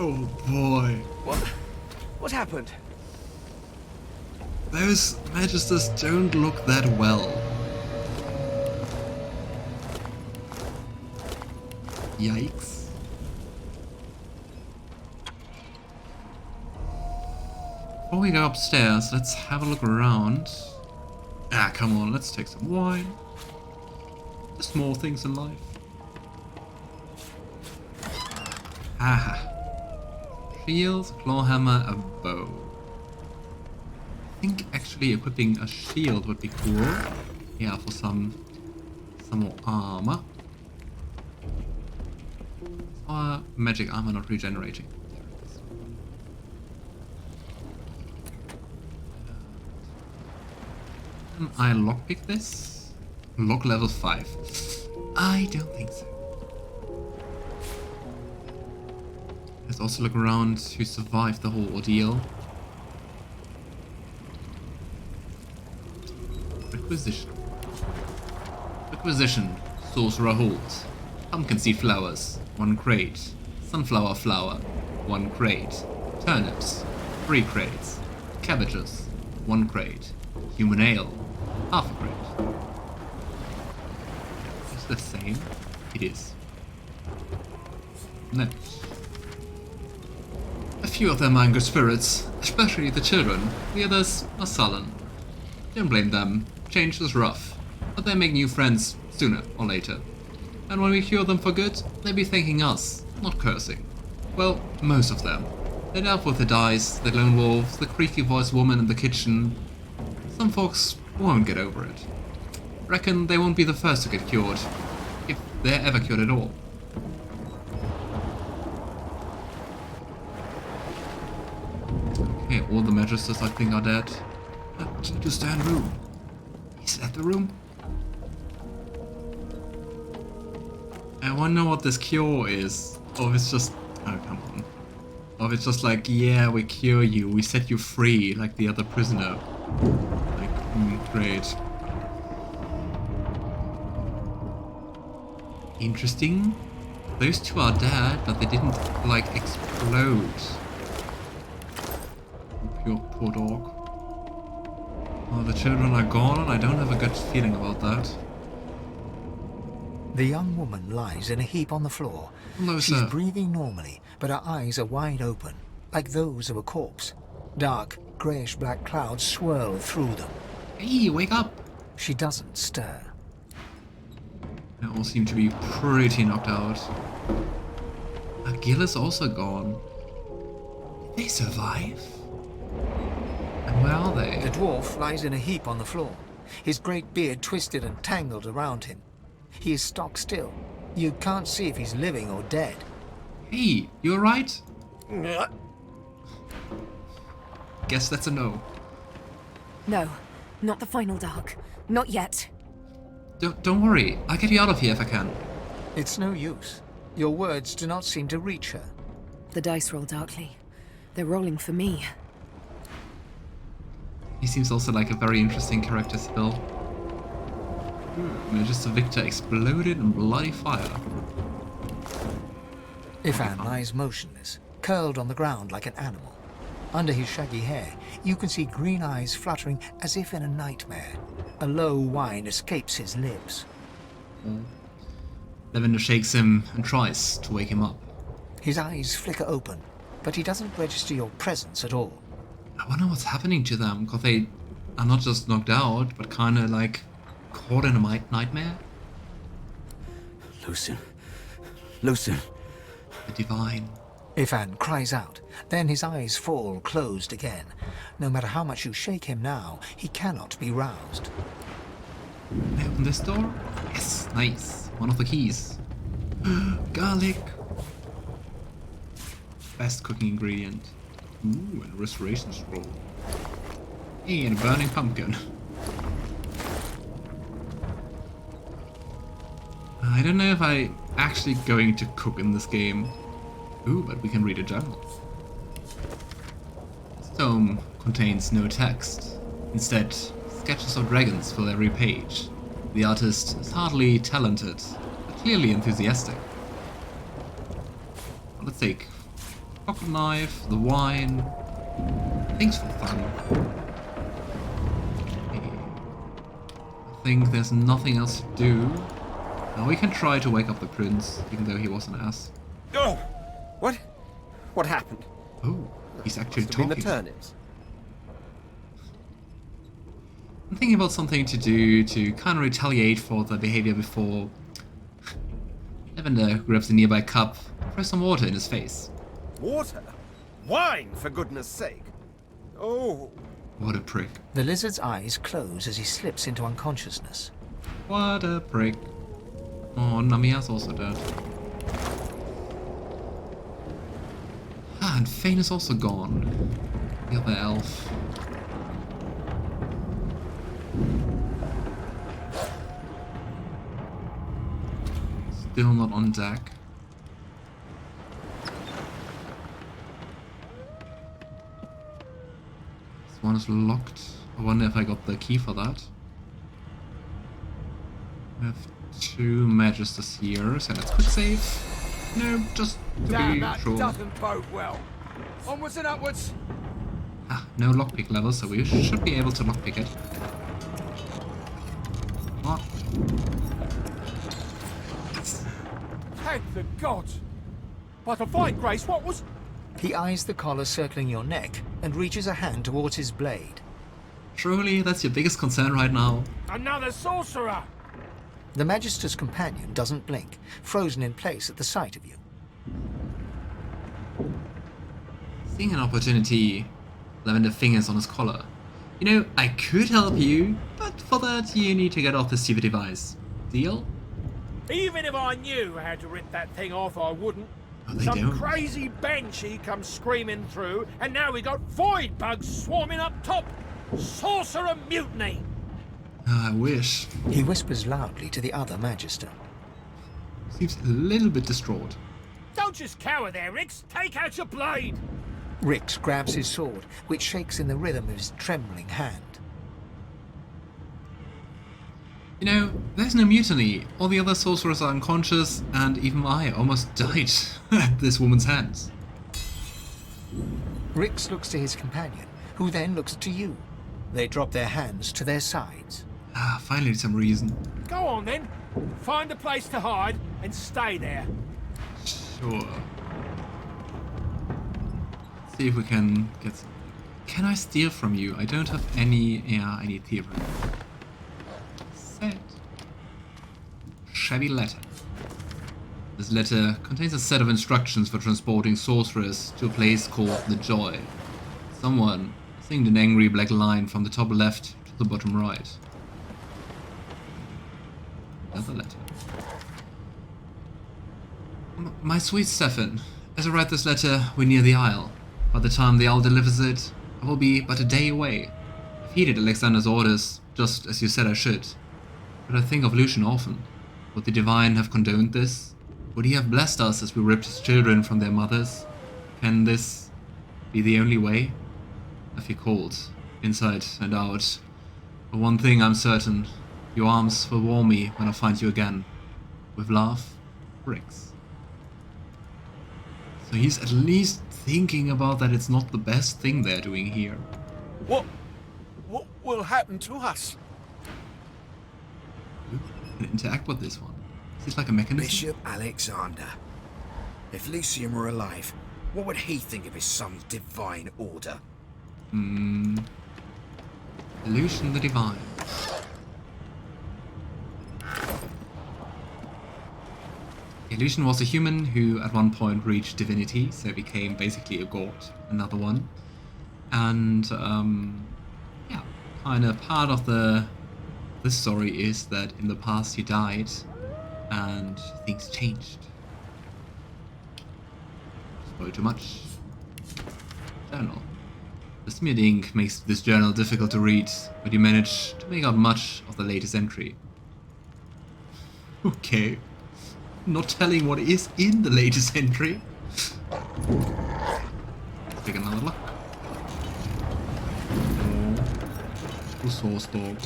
Oh boy. What happened? Those magisters don't look that well. Yikes. Before we go upstairs, let's have a look around. Ah, come on, let's take some wine. The small things in life. Aha. Shield, clawhammer, a bow. I think actually equipping a shield would be cool. Yeah, for some more armor. Or magic armor not regenerating. Can I lockpick this? Lock level 5. I don't think so. Let's also look around who survived the whole ordeal. Requisition. Requisition. Sorcerer Hold. Pumpkin seed flowers. 1 crate. Sunflower flower. 1 crate. Turnips. 3 crates. Cabbages. 1 crate. Human ale. Half a crate. Is it the same? It is. No. A few of them are angry spirits, especially the children. The others are sullen. Don't blame them. Change is rough, but they make new friends sooner or later. And when we cure them for good, they'll be thanking us, not cursing. Well, most of them. They dealt with the dice, the lone wolves, the creaky voiced woman in the kitchen. Some folks won't get over it. Reckon they won't be the first to get cured, if they're ever cured at all. Okay, all the magisters I think are dead. Key to stand room. Is that the room? I wonder what this cure is. Or if it's just... Oh, come on. Or if it's just like, yeah, we cure you, we set you free, like the other prisoner. Like, great. Interesting. Those two are dead, but they didn't, like, explode. Poor dog. Oh, the children are gone, and I don't have a good feeling about that. The young woman lies in a heap on the floor. Hello, She's sir. breathing normally, but her eyes are wide open, like those of a corpse. Dark, greyish-black clouds swirl through them. Hey, wake up! She doesn't stir. They all seem to be pretty knocked out. Gil is also gone. Did they survive? And where are they? The dwarf lies in a heap on the floor, his great beard twisted and tangled around him. He is stock still. You can't see if he's living or dead. Hey, you alright? Guess that's a no. No, not the final dark. Not yet. Don't worry, I'll get you out of here if I can. It's no use. Your words do not seem to reach her. The dice roll darkly. They're rolling for me. He seems also like a very interesting character, Sebille. Magister Victor exploded in bloody fire. Ifan lies motionless, curled on the ground like an animal. Under his shaggy hair, you can see green eyes fluttering as if in a nightmare. A low whine escapes his lips. Lavender shakes him and tries to wake him up. His eyes flicker open, but he doesn't register your presence at all. I wonder what's happening to them, because they are not just knocked out, but kind of like caught in a nightmare. Lucien. Lucien. The divine. Ifan cries out, then his eyes fall closed again. No matter how much you shake him now, he cannot be roused. Can I open this door? Yes, nice. One of the keys. Garlic. Best cooking ingredient. Ooh, and a restoration scroll. Hey, and a burning pumpkin. I don't know if I'm actually going to cook in this game. Ooh, but we can read a journal. This tome contains no text. Instead, sketches of dragons fill every page. The artist is hardly talented, but clearly enthusiastic. Well, let's take pocket knife, the wine. Things for fun. Okay. I think there's nothing else to do. Now we can try to wake up the prince, even though he was an ass. Oh! What? What happened? Oh, he's actually Must have been talking. the turnips. I'm thinking about something to do to kind of retaliate for the behavior before. Lavender grabs a nearby cup, throws some water in his face. Water? Wine, for goodness sake! Oh! What a prick. The lizard's eyes close as he slips into unconsciousness. What a prick. Oh, Namiya's also dead. Ah, and Fane is also gone. The other elf. Still not on deck. This one is locked. I wonder if I got the key for that. We have 2 magisters here, so let's quick save. No, just to Damn, be that sure. doesn't bode well. Onwards and upwards. Ah, no lockpick level, so we should be able to lockpick it. What? Thank the gods! But a fight, Grace, what was... He eyes the collar circling your neck and reaches a hand towards his blade. Truly, that's your biggest concern right now. Another sorcerer! The Magister's companion doesn't blink, frozen in place at the sight of you. Seeing an opportunity, Lavender fingers on his collar. You know, I could help you, but for that you need to get off the stupid device. Deal? Even if I knew how to rip that thing off, I wouldn't. Oh, they Some don't. crazy banshee comes screaming through, and now we got void bugs swarming up top. Sorcerer mutiny! I wish. He whispers loudly to the other Magister. Seems a little bit distraught. Don't just cower there, Rix. Take out your blade. Rix grabs his sword, which shakes in the rhythm of his trembling hand. You know, there's no mutiny. All the other sorcerers are unconscious, and even I almost died at this woman's hands. Rix looks to his companion, who then looks to you. They drop their hands to their sides. Ah, finally some reason. Go on, then. Find a place to hide and stay there. Sure. See if we can get some. Can I steal from you? I don't have any. Yeah, I need theory. Set. Shabby letter. This letter contains a set of instructions for transporting sorcerers to a place called the Joy. Someone singed an angry black line from the top left to the bottom right. Another letter. My sweet Stefan, as I write this letter, we're near the Isle. By the time the Owl delivers it, I will be but a day away. I've heeded Alexander's orders, just as you said I should. But I think of Lucian often. Would the Divine have condoned this? Would he have blessed us as we ripped his children from their mothers? Can this be the only way? I feel cold, inside and out. But one thing I'm certain, your arms will warm me when I find you again. With love, Rix. So he's at least thinking about that it's not the best thing they're doing here. What will happen to us? Can interact with this one. Is it like a mechanism? Bishop Alexander. If Lucian were alive, what would he think of his son's divine order? Lucian the Divine. Lucian was a human who at one point reached divinity, so became basically a god, another one. And yeah, kind of part of this story is that in the past he died and things changed. Spoil too much. Journal. The smeared ink makes this journal difficult to read, but you manage to make out much of the latest entry. Okay. Not telling what is in the latest entry. Let's take another look. Oh, the source dog.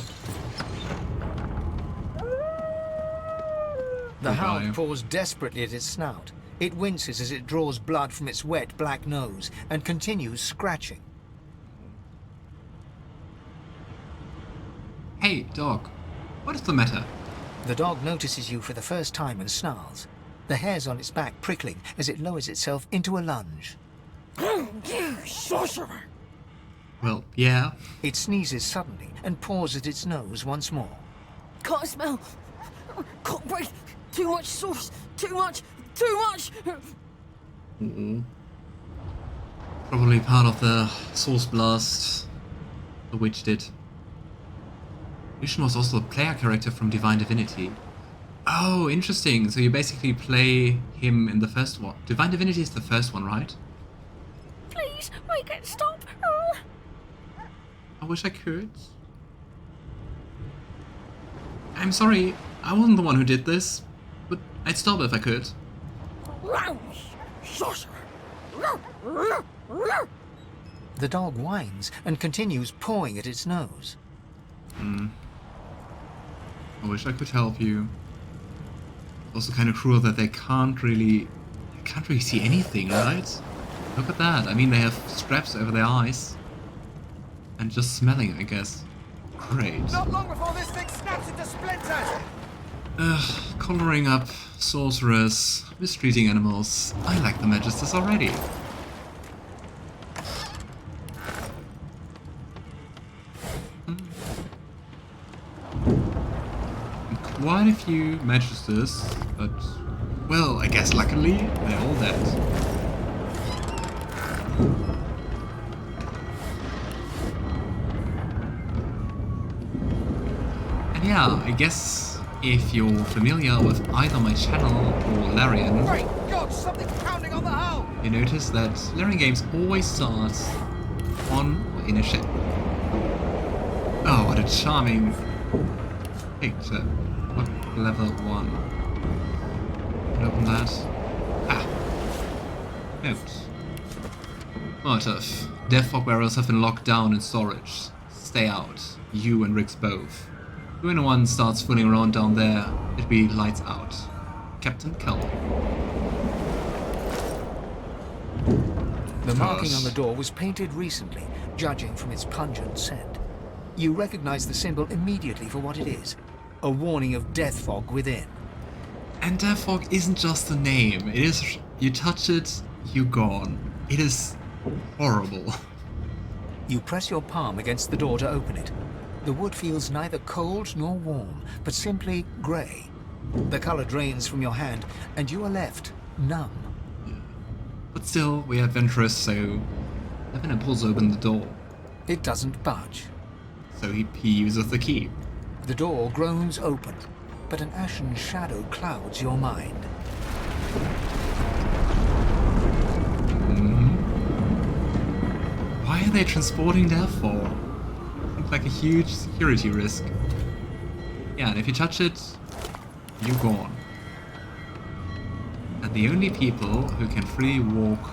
The Goodbye. hound paws desperately at its snout, It winces as it draws blood from its wet black nose and continues scratching. Hey, dog. What is the matter? The dog notices you for the first time and snarls, the hairs on its back prickling as it lowers itself into a lunge. You sorcerer! Well, yeah. It sneezes suddenly and paws at its nose once more. Can't smell. Can't breathe. Too much sauce. Too much. Too much. Probably part of the source blast the witch did. Lucian was also a player character from Divine Divinity. Oh, interesting. So you basically play him in the first one. Divine Divinity is the first one, right? Please make it stop. I wish I could. I'm sorry, I wasn't the one who did this, but I'd stop if I could. Sorcerer! The dog whines and continues pawing at its nose. I wish I could help you. Also kind of cruel that they can't really see anything, right? Look at that. I mean, they have straps over their eyes. And just smelling, I guess. Great. Not long before this thing snaps into splinters! Coloring up sorcerers, mistreating animals. I like the Magisters already. Quite a few Magisters, but, well, I guess luckily they're all dead. And yeah, I guess if you're familiar with either my channel or Larian, Great God, something's pounding on the hull! you notice that Larian games always start on or in a ship. Oh, what a charming picture. What level 1? Open that. Ah. Note. Motive. Deathfog bearers have been locked down in storage. Stay out. You and Riggs both. If anyone starts fooling around down there, it'll be lights out. Captain Kelvin. The marking on the door was painted recently, judging from its pungent scent. You recognize the symbol immediately for what it is. A warning of Deathfog within. And Deathfog isn't just a name. It is, you touch it, you're gone. It is horrible. You press your palm against the door to open it. The wood feels neither cold nor warm, but simply grey. The color drains from your hand, and you are left numb. But still, we're adventurous, so Lavender pulls open the door. It doesn't budge. So he uses the key. The door groans open, but an ashen shadow clouds your mind. Why are they transporting Deathfog? Seems like a huge security risk. Yeah, and if you touch it, you're gone. And the only people who can freely walk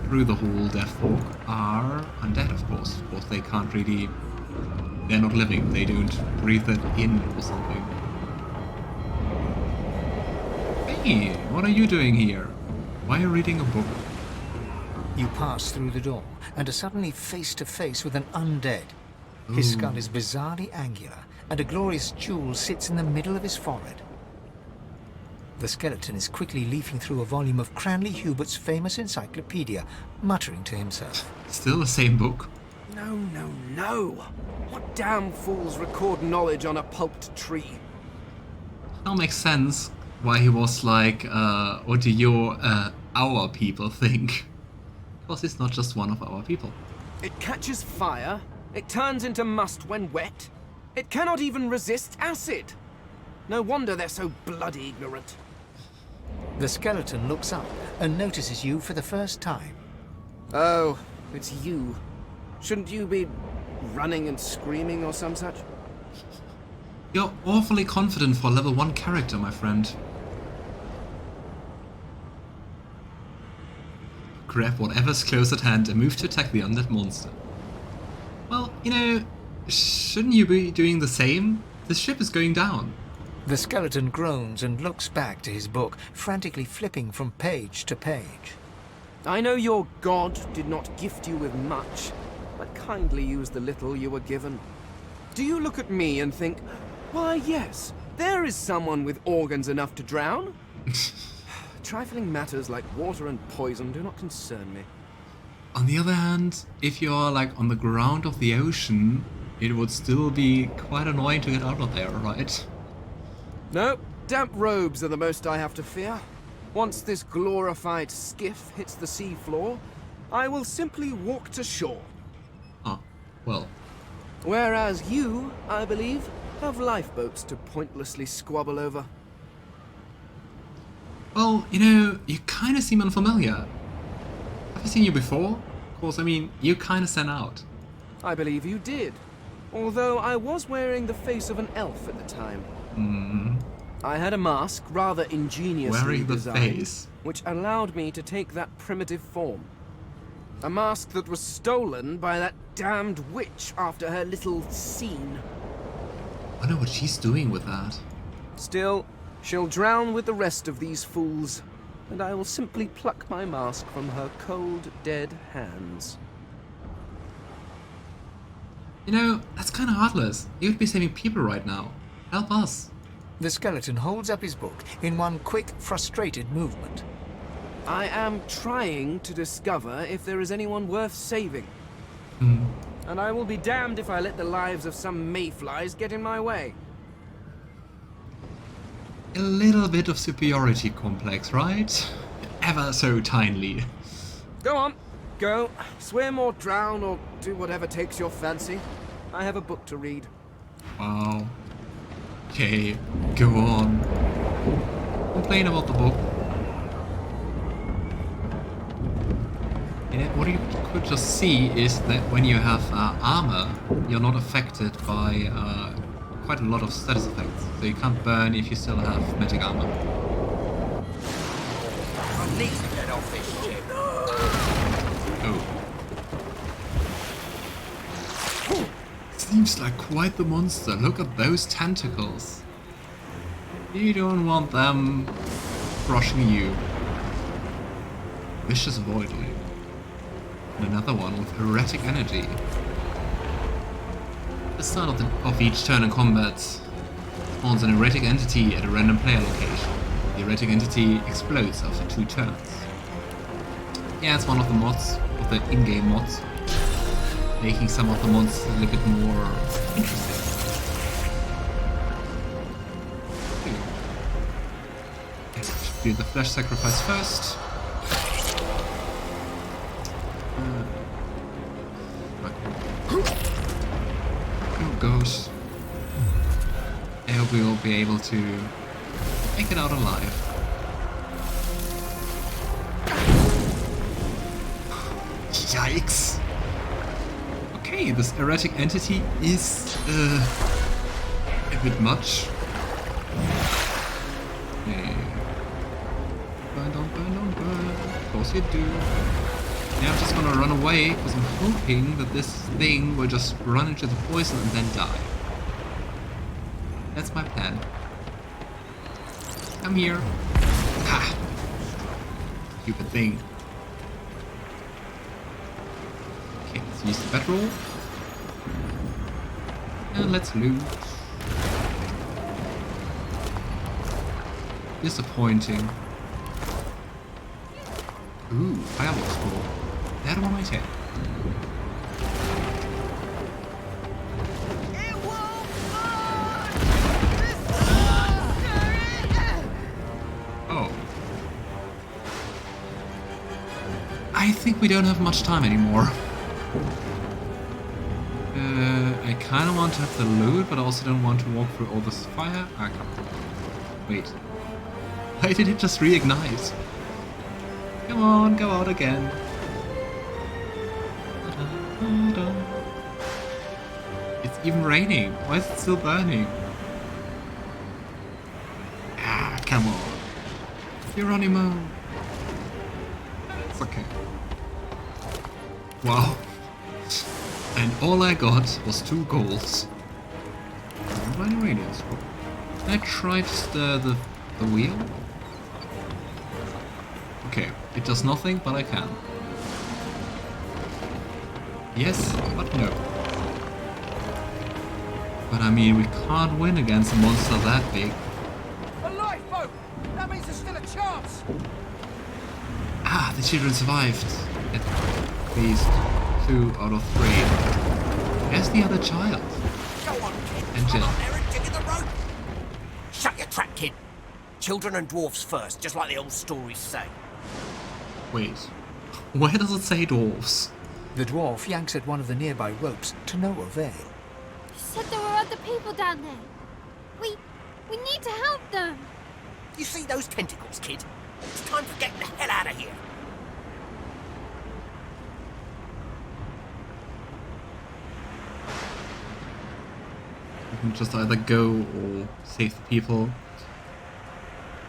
through the whole Deathfog are undead, of course. Of course, they can't really... They're not living, they don't breathe it in or something. Hey, what are you doing here? Why are you reading a book? You pass through the door and are suddenly face to face with an undead. His skull is bizarrely angular, and a glorious jewel sits in the middle of his forehead. The skeleton is quickly leafing through a volume of Cranley Hubert's famous encyclopedia, muttering to himself. Still the same book. No, no, no! What damn fools record knowledge on a pulped tree? Now makes sense why he was like, what do your, our people think? Because it's not just one of our people. It catches fire, it turns into must when wet, it cannot even resist acid! No wonder they're so bloody ignorant. The skeleton looks up and notices you for the first time. Oh, it's you. Shouldn't you be running and screaming or some such? You're awfully confident for a level 1 character, my friend. Grab whatever's close at hand and move to attack the undead monster. Well, you know, shouldn't you be doing the same? This ship is going down. The skeleton groans and looks back to his book, frantically flipping from page to page. I know your god did not gift you with much, but kindly use the little you were given. Do you look at me and think, why yes, there is someone with organs enough to drown? Trifling matters like water and poison do not concern me. On the other hand, if you're like on the ground of the ocean, it would still be quite annoying to get out of there, right? No, damp robes are the most I have to fear. Once this glorified skiff hits the sea floor, I will simply walk to shore. Ah, well. Whereas you, I believe, have lifeboats to pointlessly squabble over. Well, you know, you kind of seem unfamiliar. Have I seen you before? Of course, I mean, you kind of stand out. I believe you did. Although I was wearing the face of an elf at the time. I had a mask rather ingeniously Wearing the designed, face. which allowed me to take that primitive form. A mask that was stolen by that damned witch after her little scene. I wonder what she's doing with that. Still, she'll drown with the rest of these fools, and I will simply pluck my mask from her cold, dead hands. You know, that's kind of heartless. You would be saving people right now. Help us. The skeleton holds up his book in one quick, frustrated movement. I am trying to discover if there is anyone worth saving. And I will be damned if I let the lives of some mayflies get in my way. A little bit of superiority complex, right? Ever so tiny. Go on, go. Swim or drown or do whatever takes your fancy. I have a book to read. Wow. Okay, go on. Complain about the book. And what you could just see is that when you have armor, you're not affected by quite a lot of status effects. So you can't burn if you still have magic armor. I need to get off this ship. Oh. Seems like quite the monster. Look at those tentacles. You don't want them crushing you. Vicious Voidling. And another one with erratic energy. At the start of each turn in combat, spawns an erratic entity at a random player location. The erratic entity explodes after 2 turns. Yeah, it's one of the mods, of the in-game mods, making some of the mods a little bit more interesting. Do the flesh sacrifice first. Oh gosh. I hope we will be able to make it out alive. Yikes! Okay, this erratic entity is a bit much. Okay. Burn, don't burn. Of course you do. Yeah, I'm just gonna run away because I'm hoping that this thing will just run into the poison and then die. That's my plan. Come here. Ha! Stupid thing. Okay, let's use the bedroll. And let's loot. Disappointing. Ooh, fireball scroll. That one I take. Oh. I think we don't have much time anymore. I kind of want to have the loot, but I also don't want to walk through all this fire. Ah, come on. Wait. Why did it just reignite? Come on, go out again. It's even raining. Why is it still burning? Ah, come on. Geronimo. It's okay. Wow. And all I got was 2 golds. Radiant scroll. Can I try to stir the wheel? Okay, it does nothing, but I can. Yes, but no. But I mean, we can't win against a monster that big. A lifeboat! That means there's still a chance! Ah, the children survived. At least 2 out of 3. Where's the other child? Go on, kid. And Come Jill. on there and dig in the rope. Shut your trap, kid. Children and dwarfs first, just like the old stories say. Wait, where does it say dwarves? The dwarf yanks at one of the nearby ropes to no avail. You said there were other people down there. We need to help them. You see those tentacles, kid? It's time for getting the hell out of here. We can just either go or save the people.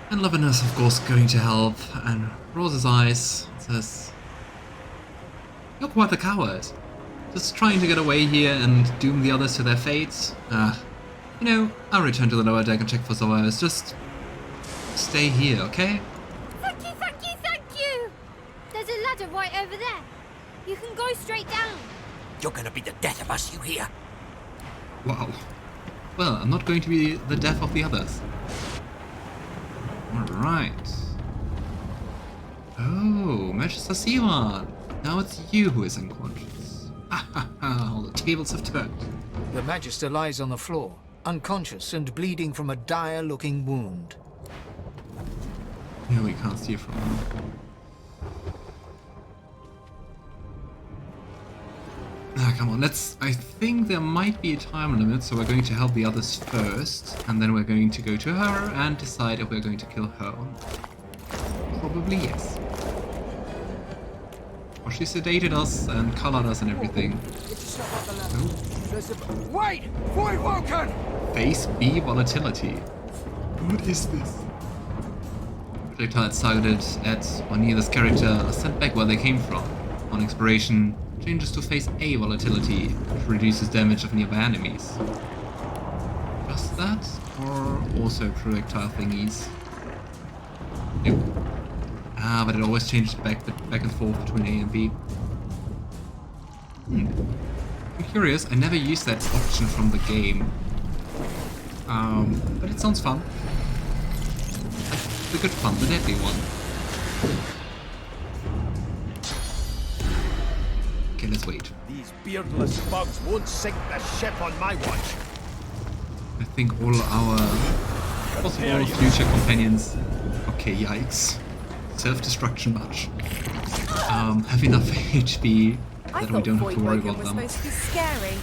And Lavender's of course going to help and rolls his eyes and says, "You're quite the coward. Just trying to get away here and doom the others to their fate. You know, I'll return to the lower deck and check for survivors. Just stay here, okay?" Thank you, thank you, thank you. There's a ladder right over there. You can go straight down. You're gonna be the death of us, you hear? Wow. Well, I'm not going to be the death of the others. Alright. Oh, Magister Siwan. Now it's you who is unconscious. Ha ha ha, all the tables have turned. The Magister lies on the floor, unconscious and bleeding from a dire-looking wound. Yeah, we can't see from now. Ah, come on, I think there might be a time limit, so we're going to help the others first, and then we're going to go to her and decide if we're going to kill her or not. Probably yes. Well, she sedated us and colored us and everything. Wait! Voidwoken! Phase B volatility. What is this? Projectiles targeted at or near this character are sent back where they came from. On expiration, changes to phase A volatility, which reduces damage of nearby enemies. Just that, or also projectile thingies? Nope. Ah, but it always changes back and forth between A and B. I'm curious, I never used that option from the game. But it sounds fun. The good fun, the deadly one. Okay, let's wait. These beardless bugs won't sink the ship on my watch. I think all our possible future companions... Okay, yikes. Self-destruction much. Have enough HP that we don't have to worry about them. supposed to be scary.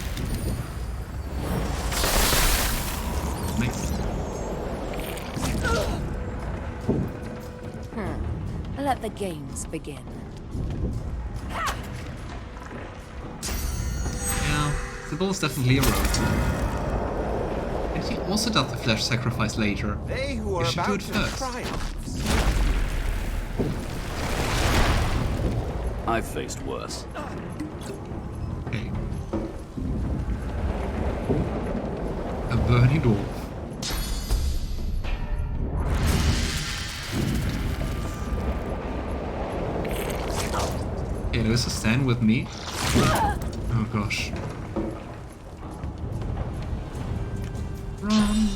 Nice. Let the games begin. Yeah, Sebille is definitely a rogue. And he also does the flesh sacrifice later. They who You are should do about it to first. triumph. I've faced worse. Okay. A burning dwarf. Okay, Lohse, stand with me. Oh gosh. Run!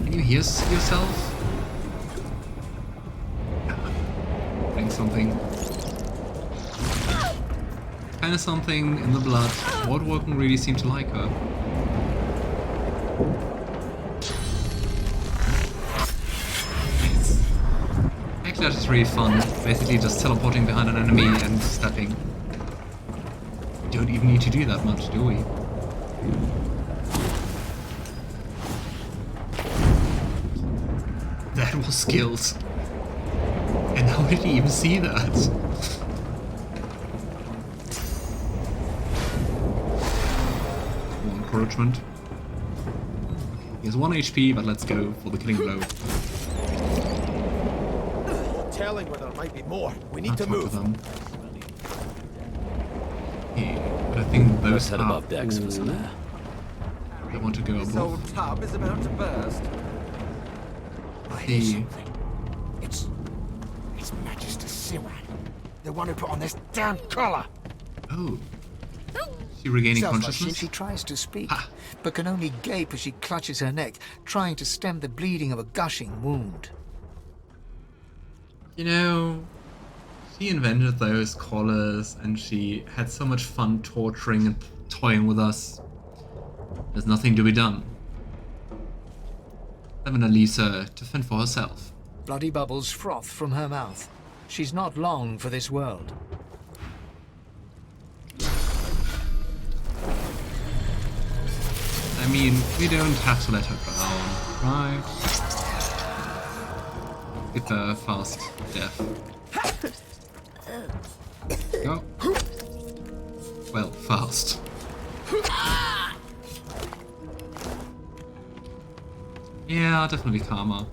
Can you hear yourself? Doing something. Kinda something in the blood. Voidwoken really seemed to like her. Actually, that is really fun. Basically just teleporting behind an enemy and stepping. Don't even need to do that much, do we? That was skills. And how did he even see that? More encouragement. He has 1 HP, but let's go for the killing blow. Telling where there might be more. We need I'll to talk move. them. Okay, but I think those Let's head are above decks for some air. I want to go This above. old tub is about to burst. I hear The- something. It's Magister Siwan, the one who put on this damn collar. Oh. She regaining Sounds like consciousness? she tries to speak, Ha. but can only gape as she clutches her neck, trying to stem the bleeding of a gushing wound. You know, she invented those collars and she had so much fun torturing and toying with us. There's nothing to be done. Lavender leaves her to fend for herself. Bloody bubbles froth from her mouth. She's not long for this world. I mean, we don't have to let her drown, right? Give her a fast death. Go. Well, fast. Yeah, definitely karma.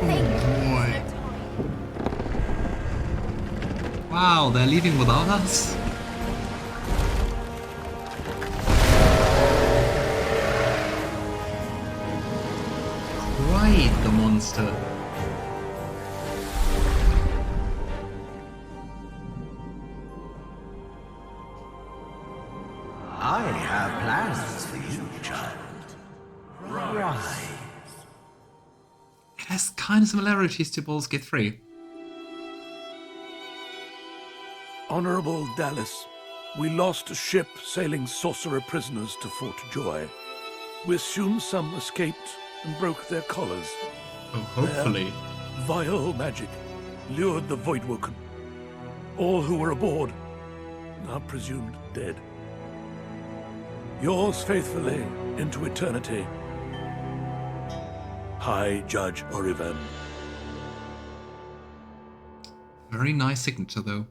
You need to wait. Boy. Wow, they're leaving without us? Right, the monster. I have plans for you, child. Rise. It has kind of similarities to Baldur's Gate 3. Honorable Dallas, we lost a ship sailing sorcerer prisoners to Fort Joy. We assume some escaped and broke their collars. Oh, hopefully. Vile magic lured the Voidwoken. All who were aboard are presumed dead. Yours faithfully into eternity, High Judge Oriven. Very nice signature, though.